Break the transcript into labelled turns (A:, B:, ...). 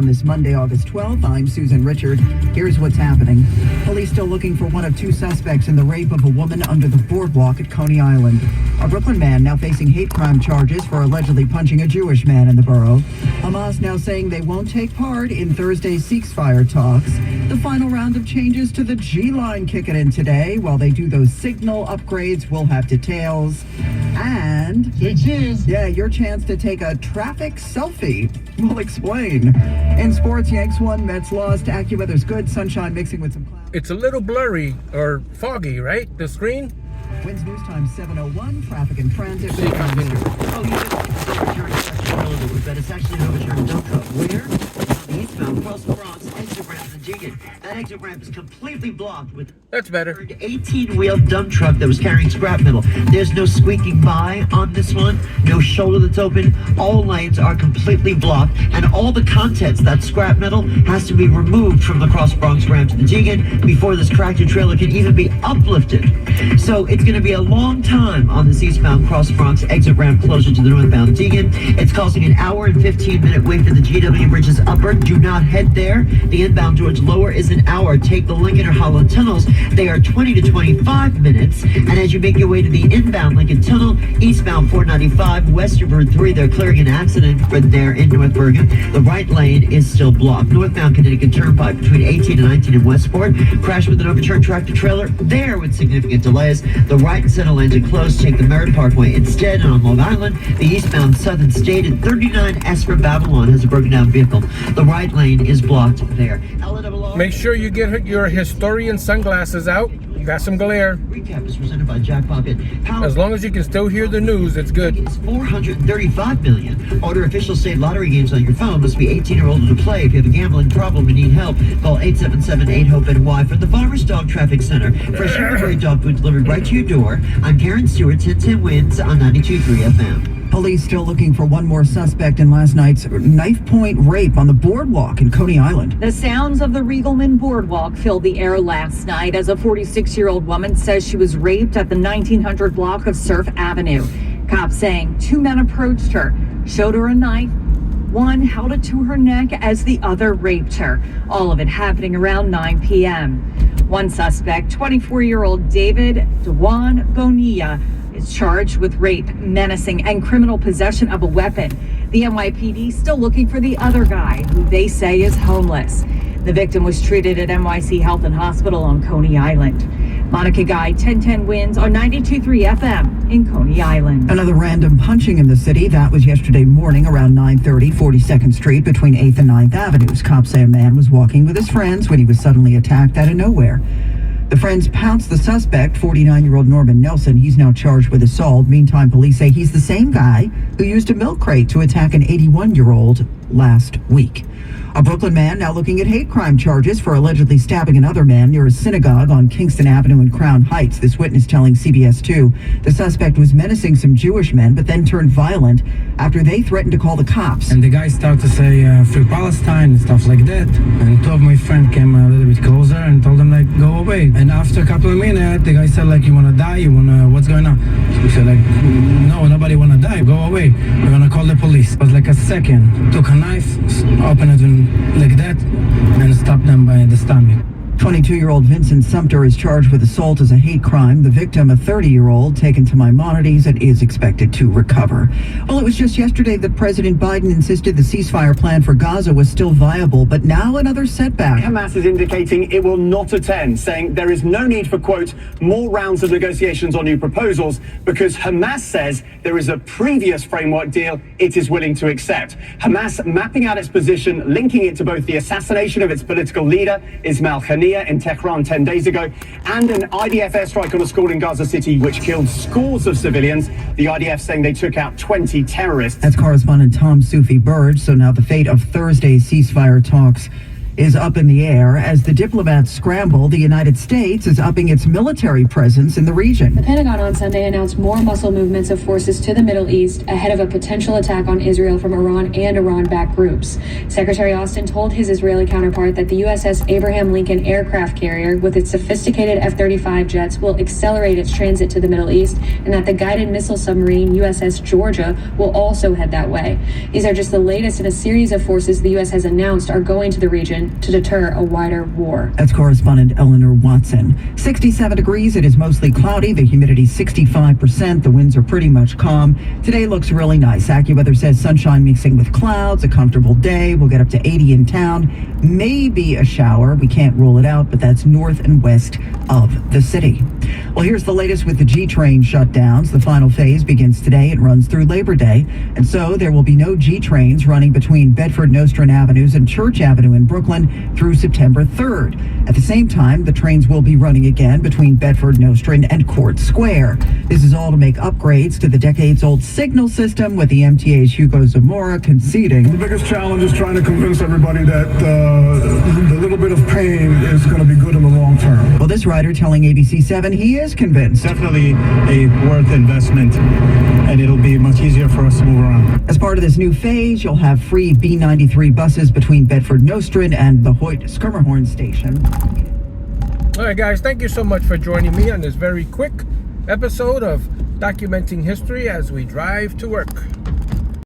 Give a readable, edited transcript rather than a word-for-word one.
A: on this Monday, August 12th. I'm Susan Richard. Here's what's happening. Police still looking for one of two suspects in the rape of a woman under the boardwalk at Coney Island. A Brooklyn man now facing hate crime charges for allegedly punching a Jewish man in the borough. Hamas now saying they won't take part in Thursday's ceasefire talks. The final round of changes to the G line kicking in today. While they do those signal upgrades, we'll have details. And your chance to take a traffic selfie. We'll explain. In sports, Yanks won, Mets lost. AccuWeather's good. Sunshine mixing with some clouds.
B: It's a little blurry or foggy, right? The screen?
A: Winds news time 7:01. Traffic and transit.
C: Oh, you just overturned a little bit, but it's actually an overturned dump truck. Where? On the eastbound across the Bronx, exit ramp to Jigan. That exit ramp is completely blocked with
B: That's better.
C: an 18-wheel dump truck that was carrying scrap metal. There's no squeaking by on this one, no shoulder that's open. All lanes are completely blocked, and all the contents, that scrap metal, has to be removed from the cross Bronx ramp to the Jigan before this tractor trailer can even be uplifted. So it's going to be a long time on this eastbound cross Bronx exit ramp closer to the northbound Jigan. It's causing an hour and 15-minute wait for the GW Bridges upper. Do not head there. The inbound towards lower is an hour. Take the Lincoln or Holland tunnels. They are 20 to 25 minutes. And as you make your way to the inbound Lincoln Tunnel, eastbound 495, west of Route 3, they're clearing an accident there in North Bergen. The right lane is still blocked. Northbound Connecticut Turnpike between 18 and 19 in Westport. Crashed with an overturned tractor trailer there with significant delays. The right and center lanes are closed. Take the Merritt Parkway instead. And on Long Island, the eastbound Southern State at 39S for Babylon has a broken down vehicle. The right lane is blocked there.
B: Make sure you get your historian sunglasses out. You got some glare.
C: Recap is presented by Jack Pocket.
B: As long as you can still hear the news, it's good.
C: It's $435 million. Order official state lottery games on your phone. Must be 18 or older to play. If you have a gambling problem and need help, call 877-8-HOPE-NY from the Farmers Dog Traffic Center. Fresh and dog food delivered right to your door. I'm Karen Stewart, 1010 Wins on 92.3 FM.
A: Police still looking for one more suspect in last night's knife point rape on the boardwalk in Coney Island.
D: The sounds of the Riegelman Boardwalk filled the air last night as a 46-year-old woman says she was raped at the 1900 block of Surf Avenue. Cops saying two men approached her, showed her a knife. One held it to her neck as the other raped her. All of it happening around 9 p.m. One suspect, 24-year-old David Dewan Bonilla, is charged with rape, menacing, and criminal possession of a weapon. The NYPD still looking for the other guy, who they say is homeless. The victim was treated at NYC Health and Hospital on Coney Island. Monica Guy, 1010 Wins on 92.3 FM in Coney Island.
A: Another random punching in the city. That was yesterday morning around 9:30, 42nd Street between 8th and 9th Avenues. Cops say a man was walking with his friends when he was suddenly attacked out of nowhere. The friends pounced the suspect, 49-year-old Norman Nelson. He's now charged with assault. Meantime, police say he's the same guy who used a milk crate to attack an 81-year-old last week. A Brooklyn man now looking at hate crime charges for allegedly stabbing another man near a synagogue on Kingston Avenue in Crown Heights. This witness telling CBS 2 the suspect was menacing some Jewish men, but then turned violent after they threatened to call the cops.
E: And the guy started to say, free Palestine and stuff like that. And two of my friend came a little bit closer and told him, like, go away. And after a couple of minutes, the guy said, like, you want to die? What's going on? So we said, like, no, nobody want to die. Go away. We're going to call the police. It was like a second. Took a knife, opened it like that, and stopped them by the stomach.
A: 22-year-old Vincent Sumter is charged with assault as a hate crime. The victim, a 30-year-old, taken to Maimonides and is expected to recover. Well, it was just yesterday that President Biden insisted the ceasefire plan for Gaza was still viable, but now another setback.
F: Hamas is indicating it will not attend, saying there is no need for, quote, more rounds of negotiations or new proposals because Hamas says there is a previous framework deal it is willing to accept. Hamas mapping out its position, linking it to both the assassination of its political leader, Ismail Haniyeh, in Tehran 10 days ago, and an IDF airstrike on a school in Gaza City which killed scores of civilians. The IDF saying they took out 20 terrorists.
A: That's correspondent Tom Sufi Burge. So now the fate of Thursday's ceasefire talks is up in the air. As the diplomats scramble, the United States is upping its military presence in the region.
G: The Pentagon on Sunday announced more muscle movements of forces to the Middle East ahead of a potential attack on Israel from Iran and Iran-backed groups. Secretary Austin told his Israeli counterpart that the USS Abraham Lincoln aircraft carrier, with its sophisticated F-35 jets, will accelerate its transit to the Middle East, and that the guided missile submarine USS Georgia will also head that way. These are just the latest in a series of forces the U.S. has announced are going to the region to deter a wider war.
A: That's correspondent Eleanor Watson. 67 degrees. It is mostly cloudy. The humidity 65%. The winds are pretty much calm. Today looks really nice. AccuWeather says sunshine mixing with clouds. A comfortable day. We'll get up to 80 in town. Maybe a shower. We can't rule it out, but that's north and west of the city. Well, here's the latest with the G train shutdowns. The final phase begins today. It runs through Labor Day. And so there will be no G trains running between Bedford-Nostrand Avenues and Church Avenue in Brooklyn through September 3rd. At the same time, the trains will be running again between Bedford-Nostrand and Court Square. This is all to make upgrades to the decades-old signal system, with the MTA's Hugo Zamora conceding.
H: The biggest challenge is trying to convince everybody that the little bit of pain is going to be good in the long term.
A: Well, this writer telling ABC7 he is convinced.
I: Definitely a worth investment, and it'll be much easier for us to move around.
A: As part of this new phase, you'll have free B93 buses between Bedford-Nostrand and the Hoyt-Schermerhorn station.
B: All right, guys, thank you so much for joining me on this very quick episode of Documenting History as we drive to work.